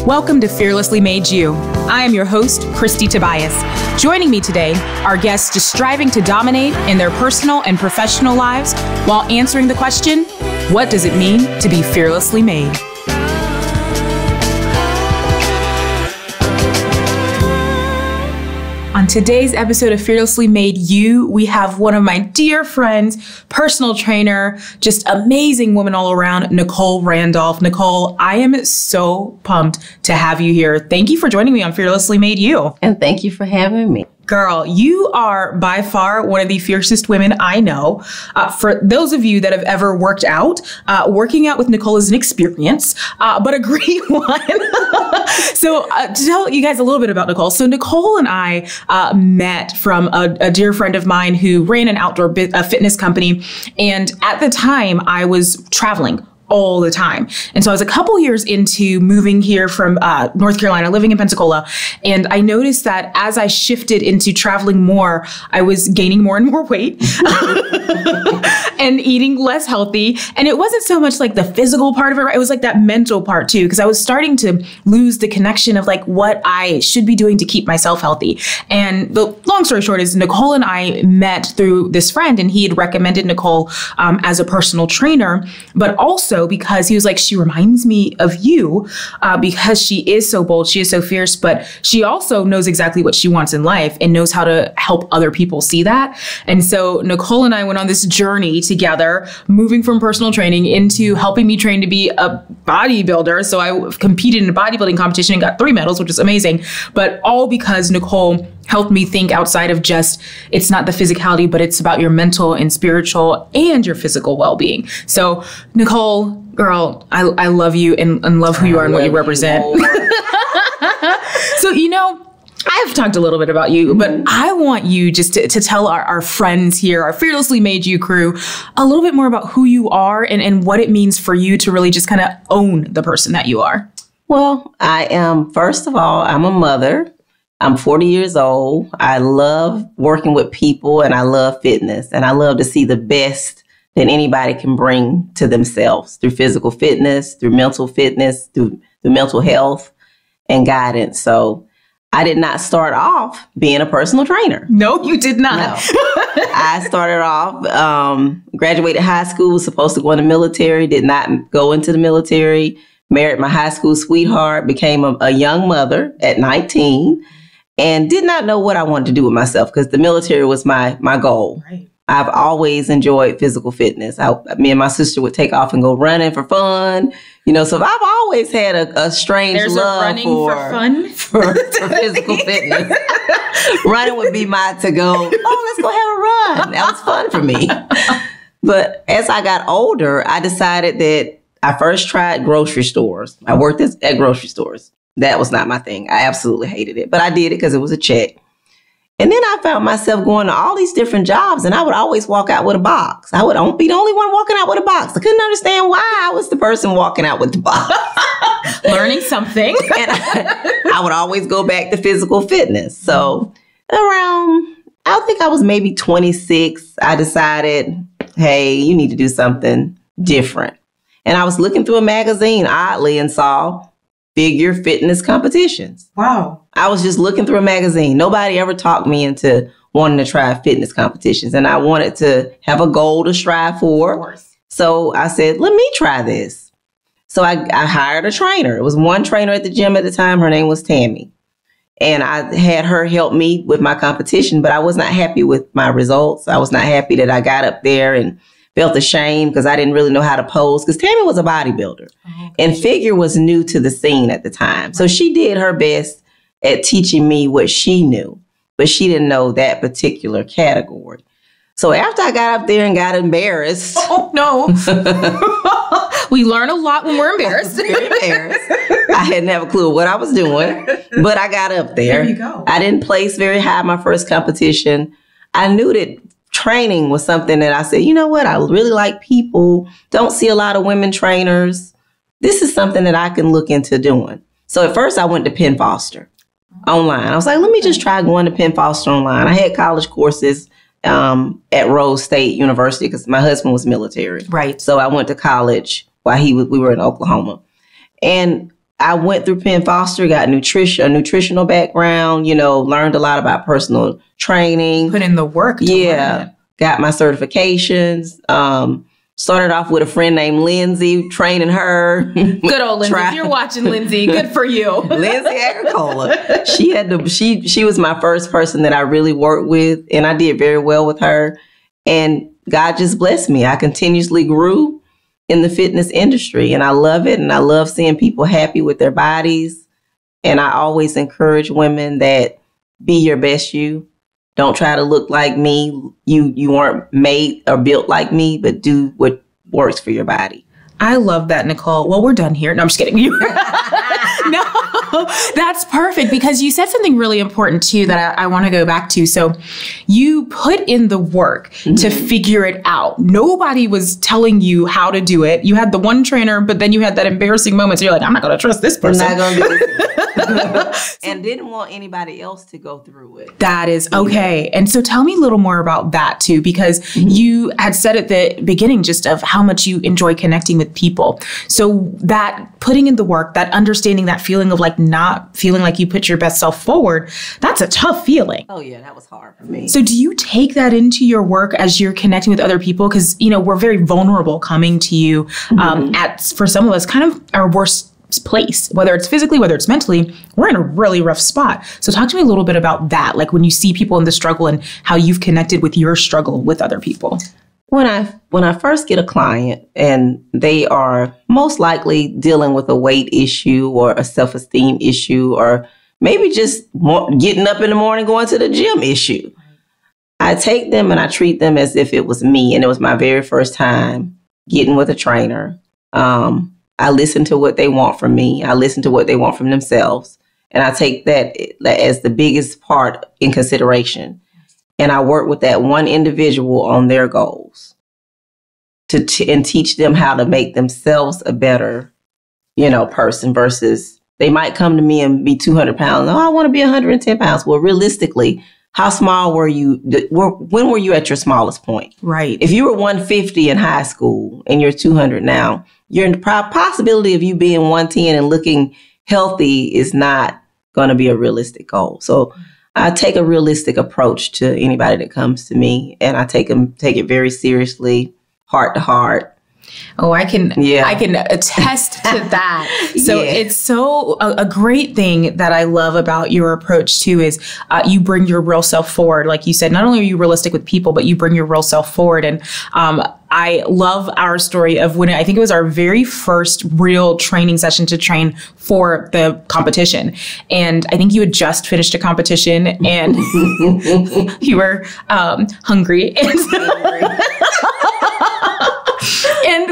Welcome to Fearlessly Made You. I am your host, Kristietobias. Joining me today are guests just striving to dominate in their personal and professional lives while answering the question, what does it mean to be fearlessly made? On today's episode of Fearlessly Made You, we have one of my dear friends, personal trainer, just amazing woman all around, Nicole Randolph. Nicole, I am so pumped to have you here. Thank you for joining me on Fearlessly Made You. And thank you for having me. Girl, you are by far one of the fiercest women I know. For those of you that have ever worked out, working out with Nicole is an experience, but a great one. So to tell you guys a little bit about Nicole. So Nicole and I met from a dear friend of mine who ran an outdoor fitness company. And at the time I was traveling all the time. And so I was a couple years into moving here from North Carolina, living in Pensacola. And I noticed that as I shifted into traveling more, I was gaining more and more weight and eating less healthy. And it wasn't so much like the physical part of it, right? It was like that mental part too, because I was starting to lose the connection of like what I should be doing to keep myself healthy. And the long story short is Nicole and I met through this friend, and he had recommended Nicole as a personal trainer, but also because he was like, she reminds me of you because she is so bold, she is so fierce, but she also knows exactly what she wants in life and knows how to help other people see that. And so Nicole and I went on this journey together, moving from personal training into helping me train to be a bodybuilder. So I competed in a bodybuilding competition and got 3 medals, which is amazing, but all because Nicole helped me think outside of just, it's not the physicality, but it's about your mental and spiritual and your physical well-being. So Nicole, girl, I love you and love who you are and what you represent. So, you know, I've talked a little bit about you, but I want you just to tell our friends here, our Fearlessly Made You crew, a little bit more about who you are and what it means for you to really just kind of own the person that you are. Well, I am, first of all, I'm a mother. I'm 40 years old. I love working with people and I love fitness, and I love to see the best that anybody can bring to themselves through physical fitness, through mental fitness, through mental health and guidance. So I did not start off being a personal trainer. No, you did not. No. I started off, graduated high school, was supposed to go in the military, did not go into the military, married my high school sweetheart, became a young mother at 19. And did not know what I wanted to do with myself because the military was my goal. Right. I've always enjoyed physical fitness. Me and my sister would take off and go running for fun. You know, so I've always had a strange love for physical fitness. Running would be my to go, let's go have a run. That was fun for me. But as I got older, I decided that I first tried grocery stores. I worked at grocery stores. That was not my thing. I absolutely hated it, but I did it because it was a check. And then I found myself going to all these different jobs, and I would always walk out with a box. I would be the only one walking out with a box. I couldn't understand why I was the person walking out with the box. Learning something. And I would always go back to physical fitness. So around, I think I was maybe 26, I decided, hey, you need to do something different. And I was looking through a magazine, oddly, and saw figure fitness competitions. Wow. I was just looking through a magazine. Nobody ever talked me into wanting to try fitness competitions. And I wanted to have a goal to strive for. Of course. So I said, let me try this. So I hired a trainer. It was one trainer at the gym at the time. Her name was Tammy. And I had her help me with my competition, but I was not happy with my results. I was not happy that I got up there and felt ashamed because I didn't really know how to pose, because Tammy was a bodybuilder and figure was new to the scene at the time. So she did her best at teaching me what she knew, but she didn't know that particular category. So after I got up there and got embarrassed. Oh, no. We learn a lot when we're embarrassed. Very embarrassed. I didn't have a clue what I was doing, but I got up there. There you go. I didn't place very high my first competition. I knew that training was something that I said, you know what? I really like people. Don't see a lot of women trainers. This is something that I can look into doing. So at first I went to Penn Foster online. I was like, let me just try going to Penn Foster online. I had college courses at Rose State University because my husband was military. Right. So I went to college while we were in Oklahoma. And I went through Penn Foster, got a nutritional background, learned a lot about personal training. Put in the work. Yeah. Got my certifications. Started off with a friend named Lindsay, training her. Good old Lindsay. If you're watching, Lindsay, good for you. Lindsay Agricola. She was my first person that I really worked with, and I did very well with her. And God just blessed me. I continuously grew in the fitness industry, and I love it. And I love seeing people happy with their bodies. And I always encourage women that be your best you. Don't try to look like me. You weren't made or built like me, but do what works for your body. I love that, Nicole. Well, we're done here. No, I'm just kidding. No, that's perfect, because you said something really important too that I want to go back to. So you put in the work to figure it out. Nobody was telling you how to do it. You had the one trainer, but then you had that embarrassing moment. So you're like, I'm not going to trust this person. I'm not going to do it. And didn't want anybody else to go through it. That is okay. And so tell me a little more about that too, because you had said at the beginning just of how much you enjoy connecting with people. So that putting in the work, that understanding, that feeling of like not feeling like you put your best self forward, that's a tough feeling. Oh yeah, that was hard for me. So do you take that into your work as you're connecting with other people? Because, we're very vulnerable coming to you for some of us, kind of our worst place, whether it's physically, whether it's mentally, we're in a really rough spot. So talk to me a little bit about that, like when you see people in the struggle and how you've connected with your struggle with other people. When I first get a client and they are most likely dealing with a weight issue or a self-esteem issue, or maybe just getting up in the morning, going to the gym issue, I take them and I treat them as if it was me and it was my very first time getting with a trainer. I listen to what they want from me. I listen to what they want from themselves. And I take that as the biggest part in consideration. And I work with that one individual on their goals and teach them how to make themselves a better, person versus they might come to me and be 200 pounds. Oh, I want to be 110 pounds. Well, realistically, how small were you? When were you at your smallest point? Right. If you were 150 in high school and you're 200 now, your possibility of you being 110 and looking healthy is not going to be a realistic goal. So I take a realistic approach to anybody that comes to me, and I take it very seriously, heart to heart. Oh, I can attest to that. So it's so a great thing that I love about your approach too is you bring your real self forward. Like you said, not only are you realistic with people, but you bring your real self forward. And I love our story of when I think it was our very first real training session to train for the competition. And I think you had just finished a competition and you were hungry. And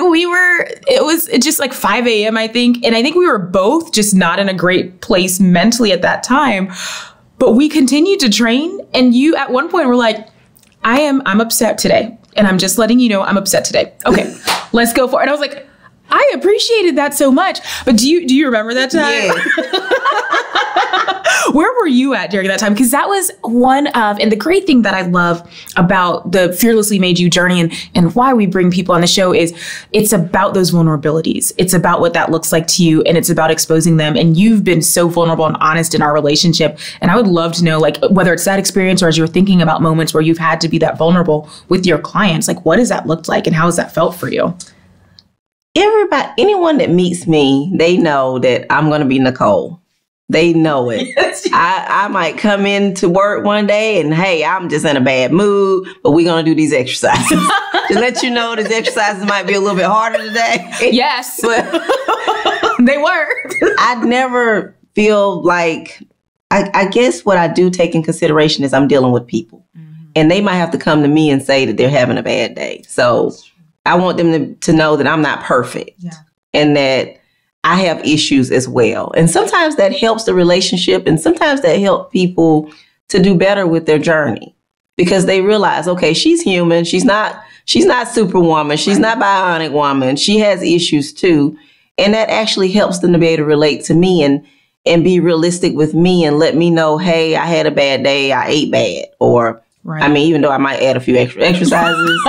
it was just like 5 a.m., I think. And I think we were both just not in a great place mentally at that time. But we continued to train. And you at one point were like, I'm upset today. And I'm just letting you know I'm upset today. Okay, let's go for it. And I was like, I appreciated that so much. But do you remember that time? Yeah. Where were you at during that time? Because that was and the great thing that I love about the Fearlessly Made You journey and why we bring people on the show is it's about those vulnerabilities. It's about what that looks like to you, and it's about exposing them. And you've been so vulnerable and honest in our relationship. And I would love to know, like, whether it's that experience or as you're thinking about moments where you've had to be that vulnerable with your clients, like, what does that look like and how has that felt for you? Anyone that meets me, they know that I'm going to be Nicole. They know it. Yes. I might come into work one day and, hey, I'm just in a bad mood, but we're going to do these exercises. To let you know, these exercises might be a little bit harder today. Yes. But they were. I never feel like, I guess what I do take in consideration is I'm dealing with people. Mm-hmm. And they might have to come to me and say that they're having a bad day. So I want them to know that I'm not perfect. Yeah. And that I have issues as well. And sometimes that helps the relationship. And sometimes that helps people to do better with their journey because they realize, okay, she's human. She's not superwoman. She's not bionic woman. She has issues too. And that actually helps them to be able to relate to me and be realistic with me and let me know, hey, I had a bad day. I ate bad. Or, I mean, even though I might add a few extra exercises.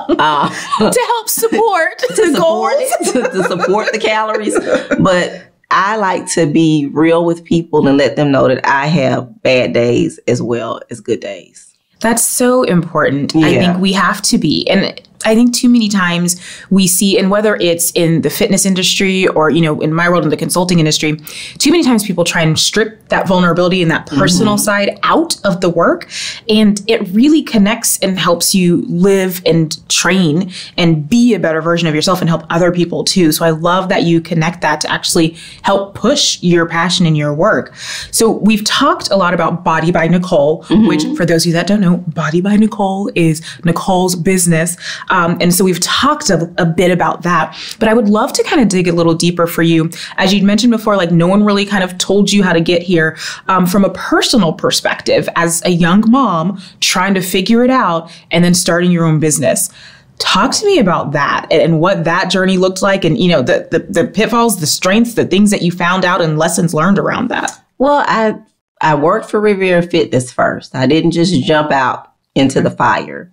To help support the goals. to support the calories. But I like to be real with people and let them know that I have bad days as well as good days. That's so important. Yeah. I think we have to be. And I think too many times we see, and whether it's in the fitness industry or, you know, in my world in the consulting industry, too many times people try and strip that vulnerability and that personal side out of the work. And it really connects and helps you live and train and be a better version of yourself and help other people too. So I love that you connect that to actually help push your passion in your work. So we've talked a lot about Body by Nicole, which for those of you that don't know, Body by Nicole is Nicole's business. And so we've talked a bit about that, but I would love to kind of dig a little deeper for you. As you'd mentioned before, like no one really kind of told you how to get here from a personal perspective as a young mom trying to figure it out and then starting your own business. Talk to me about that and what that journey looked like and, you know, the pitfalls, the strengths, the things that you found out and lessons learned around that. Well, I worked for Riviera Fitness first. I didn't just jump out into the fire.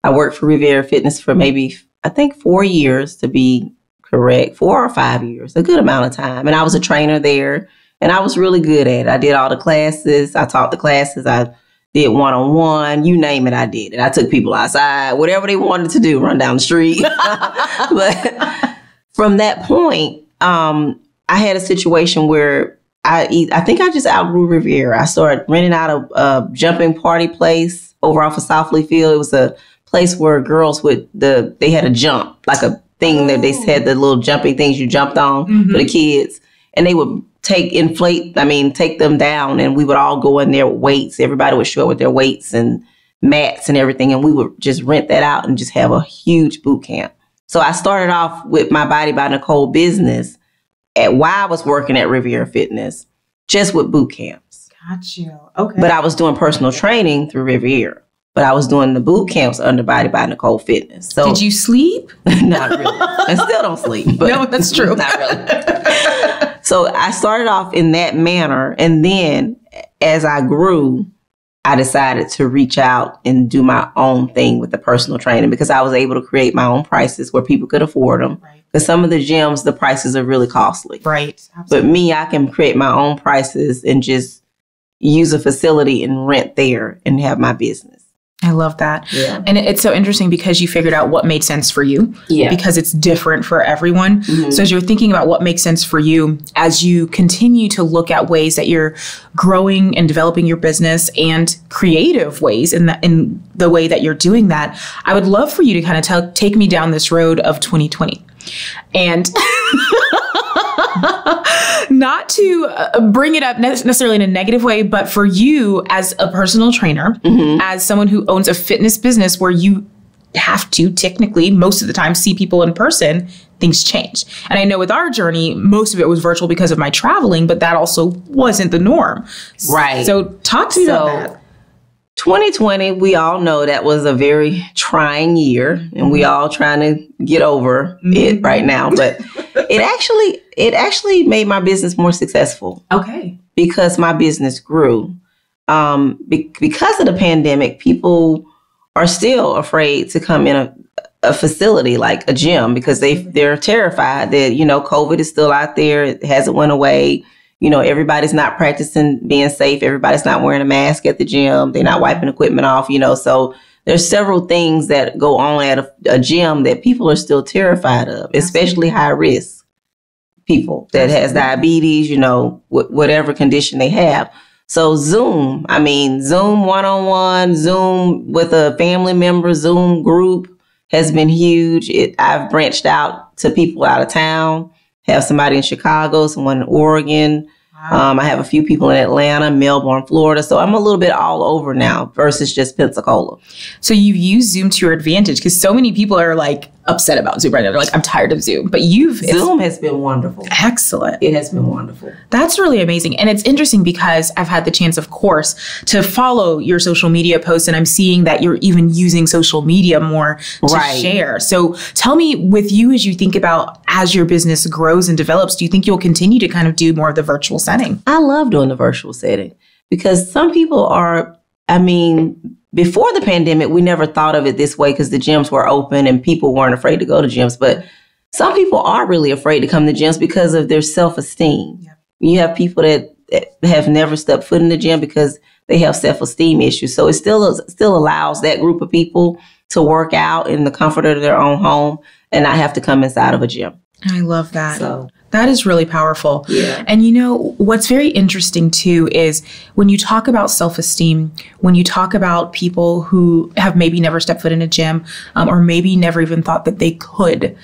I worked for Riviera Fitness for maybe, I think 4 years to be correct, 4 or 5 years, a good amount of time. And I was a trainer there and I was really good at it. I did all the classes. I taught the classes. I did one-on-one, you name it, I did it. I took people outside, whatever they wanted to do, run down the street. But from that point, I had a situation where I think I just outgrew Riviera. I started renting out a jumping party place over off of South Lee Field. It was a place where girls they had a jump, like a thing that they had the little jumping things you jumped on for the kids. And they would take them down and we would all go in there with weights. Everybody would show up with their weights and mats and everything. And we would just rent that out and just have a huge boot camp. So I started off with my Body by Nicole business while I was working at Riviera Fitness, just with boot camps. Got you. Okay. But I was doing personal training through Riviera. But I was doing the boot camps under Body by Nicole Fitness. So did you sleep? Not really. I still don't sleep. But no, that's true. Not really. So I started off in that manner. And then as I grew, I decided to reach out and do my own thing with the personal training because I was able to create my own prices where people could afford them. Right. Because some of the gyms, the prices are really costly. Right. Absolutely. But me, I can create my own prices and just use a facility and rent there and have my business. I love that. Yeah. And it's so interesting because you figured out what made sense for you because it's different for everyone. So as you're thinking about what makes sense for you, as you continue to look at ways that you're growing and developing your business and creative ways in the way that you're doing that, I would love for you to kind of take me down this road of 2020 and not to bring it up necessarily in a negative way, but for you as a personal trainer, as someone who owns a fitness business where you have to technically most of the time see people in person, things change. And I know with our journey, most of it was virtual because of my traveling, but that also wasn't the norm. Right. So talk to me about that. 2020, we all know that was a very trying year and we all trying to get over it right now. But it actually made my business more successful. Okay. Because my business grew. Because of the pandemic, people are still afraid to come in a facility like a gym because they're terrified that, you know, COVID is still out there. It hasn't went away. You know, everybody's not practicing being safe. Everybody's not wearing a mask at the gym. They're not wiping equipment off, you know. So there's several things that go on at a gym that people are still terrified of, especially high risk people that has diabetes, you know, whatever condition they have. So Zoom one-on-one, Zoom with a family member, Zoom group has been huge. I've branched out to people out of town. Have somebody in Chicago, someone in Oregon. Wow. I have a few people in Atlanta, Melbourne, Florida. So I'm a little bit all over now versus just Pensacola. So you use Zoom to your advantage because so many people are like upset about Zoom right now. They're like, I'm tired of Zoom. But Zoom has been wonderful. Excellent. It has been wonderful. That's really amazing. And it's interesting because I've had the chance, of course, to follow your social media posts. And I'm seeing that you're even using social media more to share. So tell me, with you, as you think about as your business grows and develops, do you think you'll continue to kind of do more of the virtual setting? I love doing the virtual setting because some people before the pandemic, we never thought of it this way because the gyms were open and people weren't afraid to go to gyms. But some people are really afraid to come to gyms because of their self-esteem. Yeah. You have people that have never stepped foot in the gym because they have self-esteem issues. So it still allows that group of people to work out in the comfort of their own home and not have to come inside of a gym. I love that. So that is really powerful. Yeah. And what's very interesting too is when you talk about self-esteem, when you talk about people who have maybe never stepped foot in a gym, or maybe never even thought that they could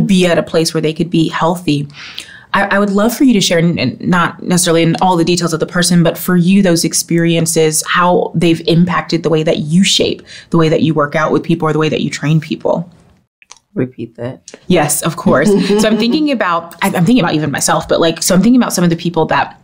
be at a place where they could be healthy, I would love for you to share, and not necessarily in all the details of the person, but for you, those experiences, how they've impacted the way that you shape, the way that you work out with people, or the way that you train people. Repeat that. Yes, of course. So I'm thinking about even myself, but so I'm thinking about some of the people that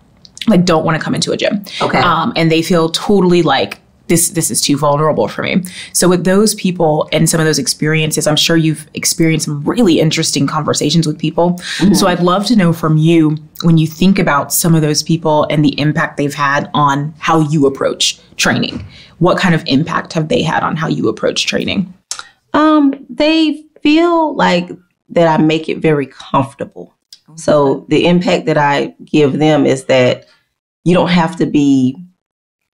don't want to come into a gym. Okay. And they feel totally like this is too vulnerable for me. So with those people and some of those experiences, I'm sure you've experienced some really interesting conversations with people. Mm-hmm. So I'd love to know from you, when you think about some of those people and the impact they've had on how you approach training, what kind of impact have they had on how you approach training? They feel like that I make it very comfortable. Okay. So the impact that I give them is that you don't have to be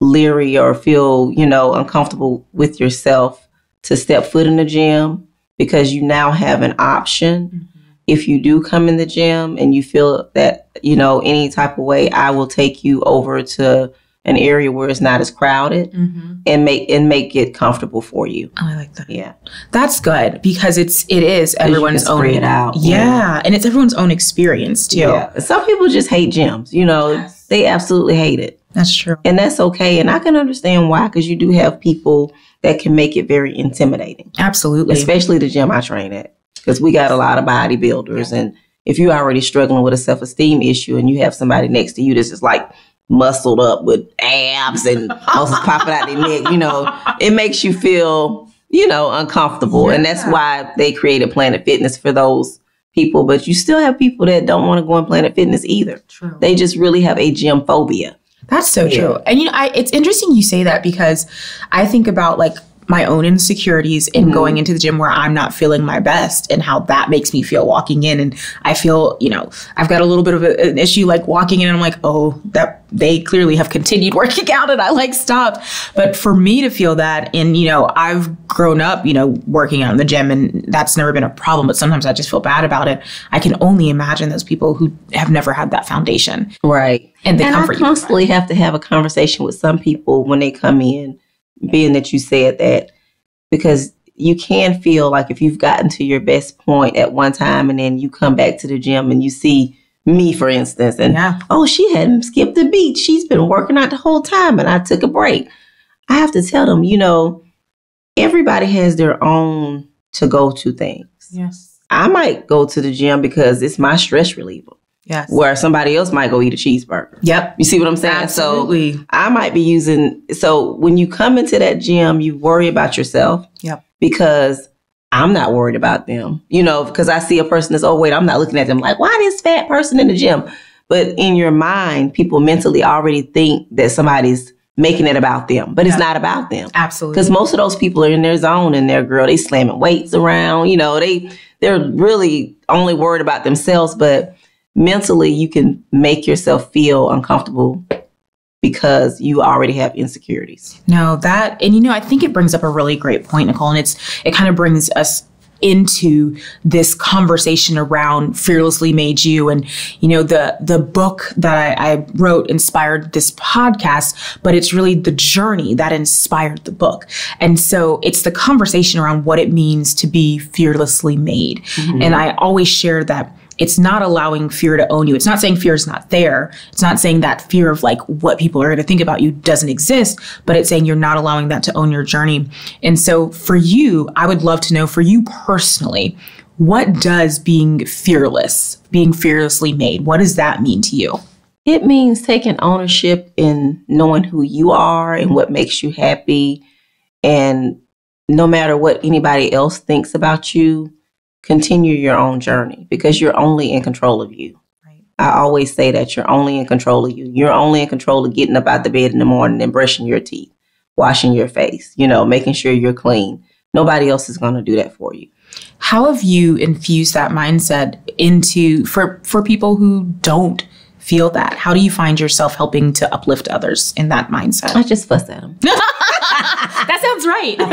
leery or feel, uncomfortable with yourself to step foot in the gym, because you now have an option. Mm-hmm. If you do come in the gym and you feel that, any type of way, I will take you over to an area where it's not as crowded and make it comfortable for you. Oh, I like that. Yeah. That's good, because it is everyone's own. It out. Yeah. And it's everyone's own experience too. Yeah. Some people just hate gyms, yes. They absolutely hate it. That's true. And that's okay. And I can understand why, because you do have people that can make it very intimidating. Absolutely. Especially the gym I train at, because we got a lot of bodybuilders. And if you're already struggling with a self-esteem issue and you have somebody next to you that's just muscled up with abs and muscles popping out their neck, it makes you feel, uncomfortable. Yeah. And that's why they created Planet Fitness for those people. But you still have people that don't want to go in Planet Fitness either. True. They just really have a gym phobia. That's so true. And, it's interesting you say that, because I think about my own insecurities in going into the gym where I'm not feeling my best, and how that makes me feel walking in. And I feel, I've got a little bit of an issue walking in, and I'm like, oh, that they clearly have continued working out and I stopped. But for me to feel that, and, I've grown up, working out in the gym, and that's never been a problem, but sometimes I just feel bad about it. I can only imagine those people who have never had that foundation. Right. And I constantly have to have a conversation with some people when they come in, being that you said that, because you can feel like if you've gotten to your best point at one time and then you come back to the gym and you see me, for instance, and oh, she hadn't skipped a beat. She's been working out the whole time and I took a break. I have to tell them, everybody has their own to-go-to things. Yes. I might go to the gym because it's my stress reliever. Yes. Where somebody else might go eat a cheeseburger. Yep. You see what I'm saying? Absolutely. So I might be so when you come into that gym, you worry about yourself. Yep. Because I'm not worried about them, because I see a person that's, oh, wait, I'm not looking at them like, why this fat person in the gym? But in your mind, people mentally already think that somebody's making it about them, but it's not about them. Absolutely. Because most of those people are in their zone and they slamming weights around, they're really only worried about themselves, but mentally, you can make yourself feel uncomfortable because you already have insecurities. No, I think it brings up a really great point, Nicole, and it kind of brings us into this conversation around Fearlessly Made You. And, the book that I wrote inspired this podcast, but it's really the journey that inspired the book. And so it's the conversation around what it means to be fearlessly made. Mm-hmm. And I always share that it's not allowing fear to own you. It's not saying fear is not there. It's not saying that fear of what people are going to think about you doesn't exist, but it's saying you're not allowing that to own your journey. And so for you, I would love to know, for you personally, what does being fearlessly made, what does that mean to you? It means taking ownership in knowing who you are and what makes you happy. And no matter what anybody else thinks about you, continue your own journey, because you're only in control of you. Right. I always say that you're only in control of you. You're only in control of getting up out the bed in the morning and brushing your teeth, washing your face, making sure you're clean. Nobody else is going to do that for you. How have you infused that mindset into for people who don't feel that? How do you find yourself helping to uplift others in that mindset? I just fuss at them. That sounds right. Get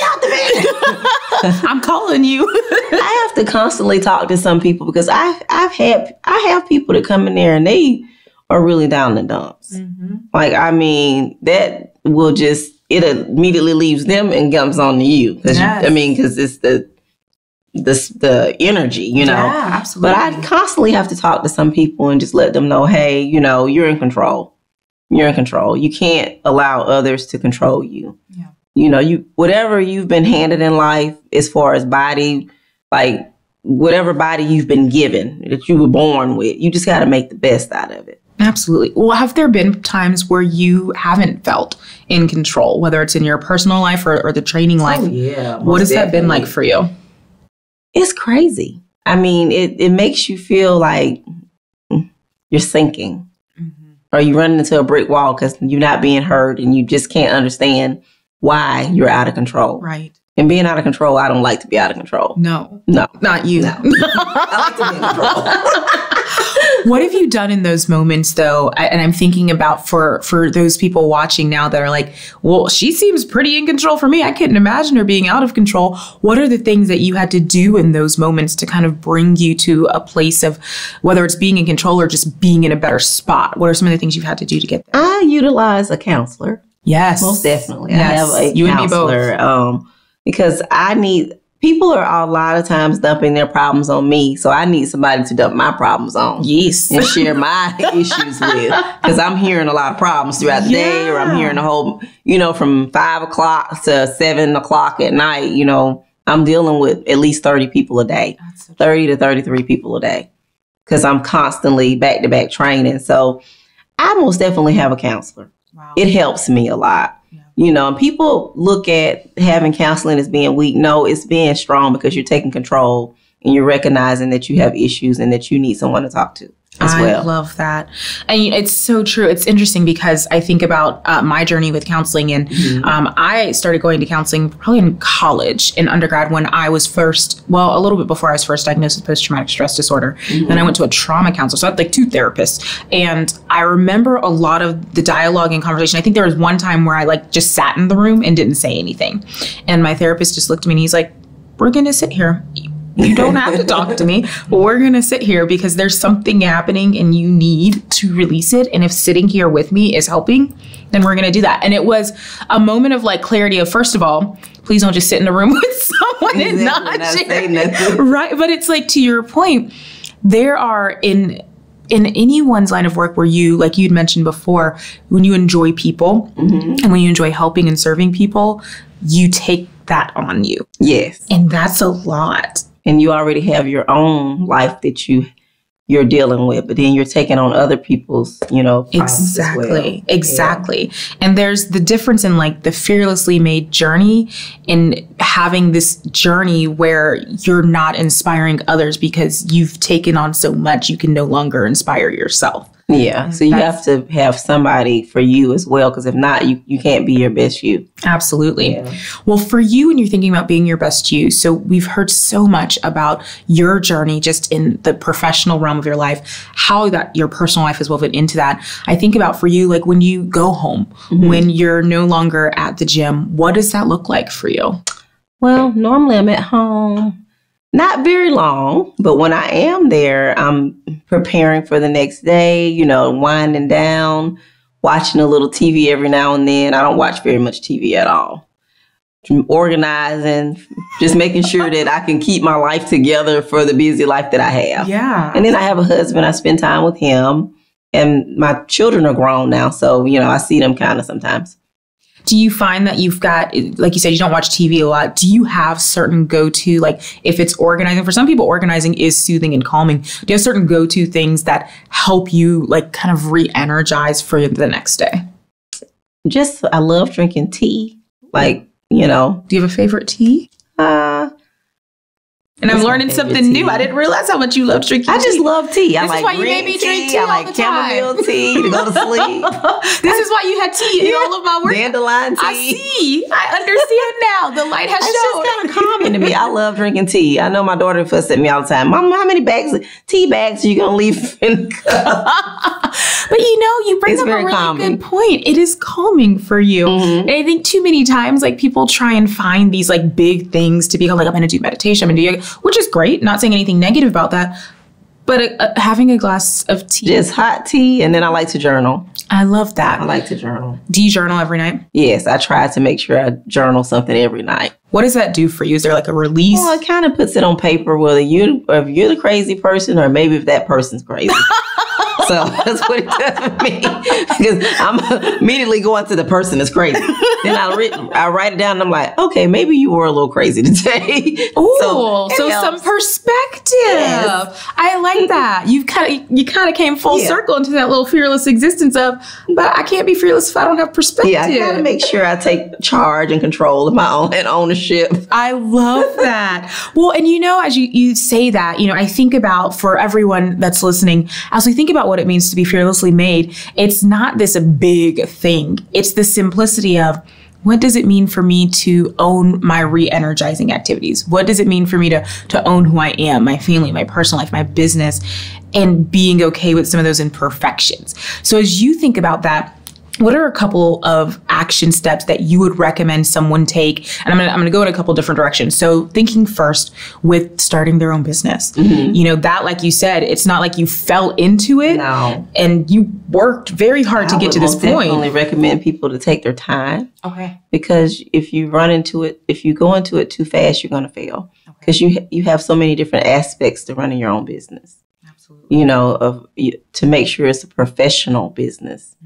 out the bed. I'm calling you. I have to constantly talk to some people because I have people that come in there and they are really down in the dumps. Mm-hmm. Like, I mean, that will just, it immediately leaves them and jumps on to you. Because it's the energy, you know. Yeah, absolutely. But I constantly have to talk to some people and just let them know, hey, you know, you're in control. You're in control. You can't allow others to control you. Yeah. You know, whatever you've been handed in life as far as body, like whatever body you've been given that you were born with, you just got to make the best out of it. Absolutely. Well, have there been times where you haven't felt in control, whether it's in your personal life or the training life? Oh, yeah. What has that been like for you? It's crazy. I mean, it makes you feel like you're sinking. Mm-hmm. Or you run into a brick wall because you're not being heard and you just can't understand why you're out of control. Right. And being out of control, I don't like to be out of control. No. Not you. No. I like to be in control. What have you done in those moments, though? And I'm thinking about for those people watching now that are like, well, she seems pretty in control for me. I couldn't imagine her being out of control. What are the things that you had to do in those moments to kind of bring you to a place of whether it's being in control or just being in a better spot? What are some of the things you've had to do to get there? I utilize a counselor. Yes. Most definitely. Yes. I have a you counselor. And me both. Because people are a lot of times dumping their problems on me. So I need somebody to dump my problems on. Yes. And share my issues with. Because I'm hearing a lot of problems throughout the day, or I'm hearing a whole, you know, from 5 o'clock to 7 o'clock at night, you know, I'm dealing with at least 30 people a day, 30 to 33 people a day. Because I'm constantly back-to-back training. So I most definitely have a counselor. Wow. It helps me a lot. You know, and people look at having counseling as being weak. No, it's being strong because you're taking control and you're recognizing that you have issues and that you need someone to talk to as well. I love that. And it's so true. It's interesting because I think about my journey with counseling, and I started going to counseling probably in college, in undergrad, when I was a little bit before I was first diagnosed with post-traumatic stress disorder. Then I went to a trauma counselor. So I had like 2 therapists. And I remember a lot of the dialogue and conversation. I think there was one time where I like just sat in the room and didn't say anything. And my therapist just looked at me and he's like, we're going to sit here. You don't have to talk to me, but we're going to sit here because there's something happening and you need to release it. And if sitting here with me is helping, then we're going to do that. And it was a moment of like clarity of, first of all, please don't just sit in a room with someone and not share. Right. But it's like, to your point, there are in anyone's line of work where you, like you'd mentioned before, when you enjoy people and when you enjoy helping and serving people, you take that on you. Yes. And that's a lot. And you already have your own life that you're dealing with, but then you're taking on other people's, you know, exactly. Yeah. And there's the difference in like the fearlessly made journey in having this journey where you're not inspiring others because you've taken on so much, you can no longer inspire yourself. Yeah. So you have to have somebody for you as well, because if not, you can't be your best you. Absolutely. Yeah. Well, for you, when you're thinking about being your best you, so we've heard so much about your journey just in the professional realm of your life, how that your personal life is woven into that. I think about for you, like when you go home, when you're no longer at the gym, what does that look like for you? Well, normally I'm at home. Not very long, but when I am there, I'm preparing for the next day, you know, winding down, watching a little TV every now and then. I don't watch very much TV at all. Organizing, just making sure that I can keep my life together for the busy life that I have. Yeah. And then I have a husband. I spend time with him, and my children are grown now. So, you know, I see them kind of sometimes. Do you find that you've got, like you said, you don't watch TV a lot. Do you have certain go-to, like if it's organizing, for some people, organizing is soothing and calming. Do you have certain go-to things that help you like kind of re-energize for the next day? Just, I love drinking tea. Like, you know. Do you have a favorite tea? For And I'm learning something new. I didn't realize how much you love drinking tea. I just love tea. I like why you made me drink tea I all like the time. chamomile tea to go to sleep. This is why you had tea in all of my work. Dandelion tea. I see. I understand now. The light has It's shown. just kind of calming to me. I love drinking tea. I know my daughter fuss at me all the time. Mom, how many tea bags are you going to leave in the cup? But you bring up a really calming. good point. It is calming for you. Mm-hmm. And I think too many times, like, people try and find these like big things to be like, I'm going to do meditation, I'm going to do yoga, which is great. Not saying anything negative about that. But having a glass of tea. Just hot tea. And then I like to journal. I love that. I like to journal. Do you journal every night? Yes, I try to make sure I journal something every night. What does that do for you? Is there like a release? Well, it kind of puts it on paper, whether if you're the crazy person or maybe if that person's crazy. So that's what it does for me. Because I'm immediately going to the person that's crazy. Then I write it down and I'm like, okay, maybe you were a little crazy today. Oh, so some perspective. Yes. I like that. You kind of came full circle into that little fearless existence of, but I can't be fearless if I don't have perspective. Yeah, I got to make sure I take charge and control of my own and ownership. I love that. Well, and as you say that, I think about, for everyone that's listening, as we think about what it means to be fearlessly made, it's not this big thing. It's the simplicity of, what does it mean for me to own my re-energizing activities? What does it mean for me to own who I am, my family, my personal life, my business, and being okay with some of those imperfections? So as you think about that, what are a couple of action steps that you would recommend someone take? And I'm gonna go in a couple different directions. So thinking first with starting their own business, that, like you said, it's not like you fell into it. No. And you worked very hard to get to this point. I definitely recommend people to take their time. Okay. Because if you go into it too fast, you're going to fail. Because you have so many different aspects to running your own business. Absolutely. To make sure it's a professional business.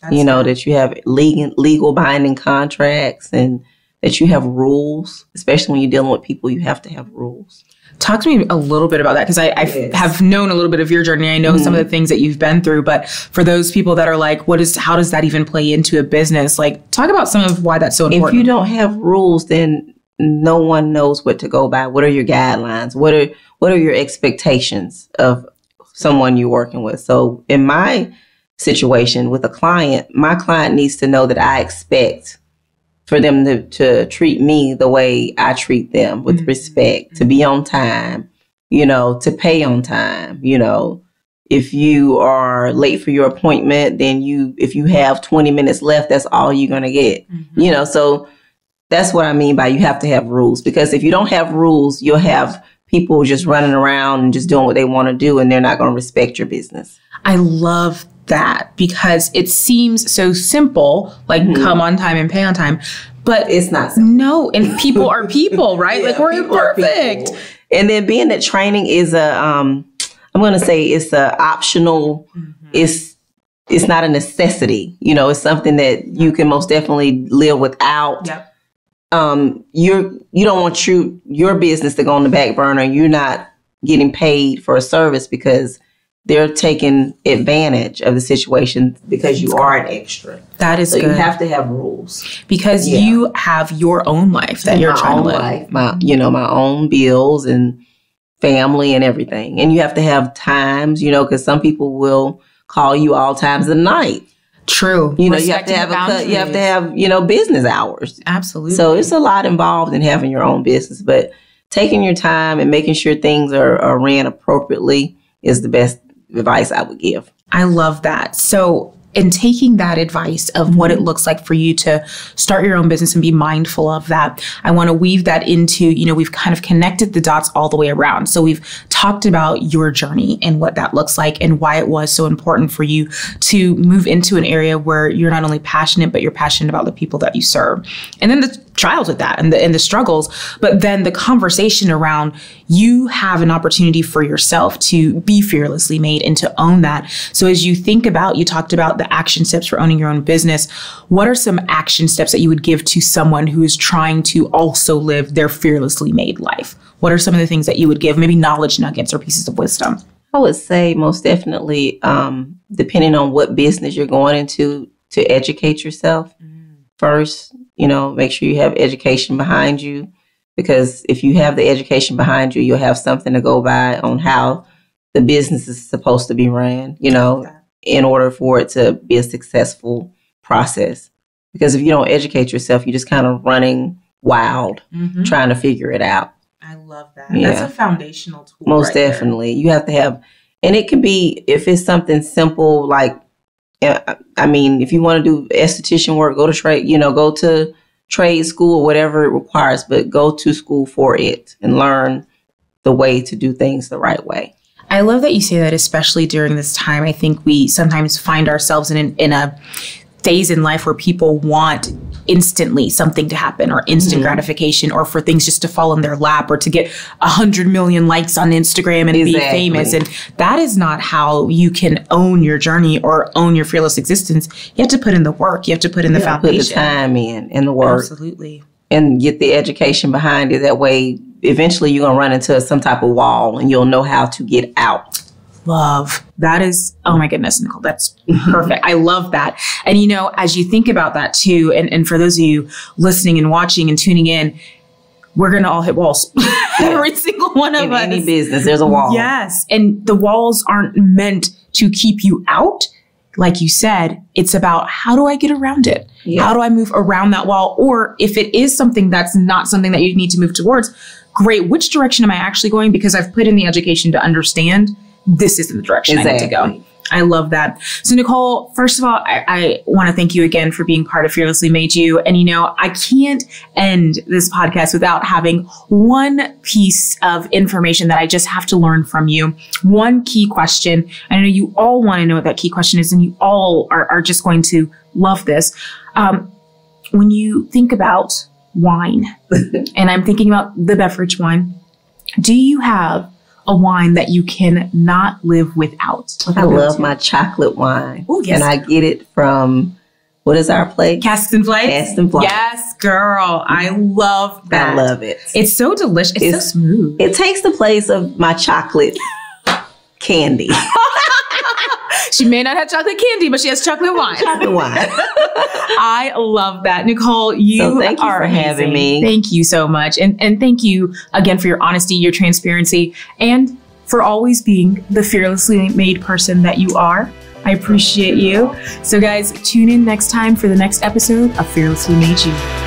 That you have legal binding contracts and that you have rules, especially when you're dealing with people, you have to have rules. Talk to me a little bit about that, because I have known a little bit of your journey. I know some of the things that you've been through, but for those people that are like, how does that even play into a business? Like, talk about some of why that's so important. If you don't have rules, then no one knows what to go by. What are your guidelines? What are your expectations of someone you're working with? So in my situation with a client, my client needs to know that I expect for them to treat me the way I treat them, with respect, to be on time, to pay on time. If you are late for your appointment, then if you have 20 minutes left, that's all you're going to get. So that's what I mean by you have to have rules, because if you don't have rules, you'll have people just running around and just doing what they want to do, and they're not going to respect your business. I love that, because it seems so simple, like come on time and pay on time, but it's not simple. No, and people are people, right? Yeah, like, we're imperfect. And then being that training is I'm going to say it's a optional, it's not a necessity, it's something that you can most definitely live without. Yep. You don't want your business to go on the back burner. You're not getting paid for a service because they're taking advantage of the situation because you are an extra. That is so good. You have to have rules because you have your own life that you're trying to live. My own bills and family and everything. And you have to have times, because some people will call you all times of the night. True. You have to have business hours. Absolutely. So it's a lot involved in having your own business, but taking your time and making sure things are ran appropriately is the best advice I would give. I love that. So in taking that advice of what it looks like for you to start your own business and be mindful of that, I want to weave that into, we've kind of connected the dots all the way around. So we've talked about your journey and what that looks like and why it was so important for you to move into an area where you're not only passionate, but you're passionate about the people that you serve. And then the trials with that and the struggles, but then the conversation around you have an opportunity for yourself to be fearlessly made and to own that. So as you think about, you talked about the action steps for owning your own business. What are some action steps that you would give to someone who is trying to also live their fearlessly made life? What are some of the things that you would give, maybe knowledge nuggets or pieces of wisdom? I would say most definitely, depending on what business you're going into, to educate yourself first. Make sure you have education behind you. because if you have the education behind you, you'll have something to go by on how the business is supposed to be ran, you know, in order for it to be a successful process. Because if you don't educate yourself, you're just kind of running wild, trying to figure it out. I love that. Yeah. That's a foundational tool. Most definitely. You have to have, and it can be, if it's something simple, like, I mean, if you want to do esthetician work, go to trade, you know, go to trade school, whatever it requires, but go to school for it and learn the way to do things the right way. I love that you say that, especially during this time. I think we sometimes find ourselves in a phase in life where people want instantly something to happen, or instant gratification, or for things just to fall in their lap, or to get 100 million likes on Instagram and be famous. And that is not how you can own your journey or own your fearless existence. You have to put in the work. You have to put in the foundation. Put the time in and the work. Absolutely. And get the education behind it. That way, eventually you're going to run into some type of wall and you'll know how to get out. Love. That is, oh my goodness, Nicole, that's perfect. I love that. And, you know, as you think about that too, and for those of you listening and watching and tuning in, we're going to all hit walls. Every single one of us. In any business, there's a wall. Yes. And the walls aren't meant to keep you out. Like you said, it's about, how do I get around it? Yeah. How do I move around that wall? Or if it is something that's not something that you need to move towards, great. Which direction am I actually going? Because I've put in the education to understand this isn't the direction I need to go. I love that. So Nicole, first of all, I want to thank you again for being part of Fearlessly Made You. And, you know, I can't end this podcast without having one piece of information that I just have to learn from you. One key question. I know you all want to know what that key question is, and you all are just going to love this. When you think about wine, and I'm thinking about the beverage wine, do you have a wine that you can not live without? I love my chocolate wine. Oh, yes. And I get it from, what is our place? Casks and Flights? Casks and Flights. Yes, girl. I love that. I love it. It's so delicious. It's so smooth. It takes the place of my chocolate candy. She may not have chocolate candy, but she has chocolate wine. Chocolate wine. I love that. Nicole, you thank you are for amazing. having me. Thank you so much. And thank you again for your honesty, your transparency, and for always being the fearlessly made person that you are. I appreciate you. So guys, tune in next time for the next episode of Fearlessly Made You.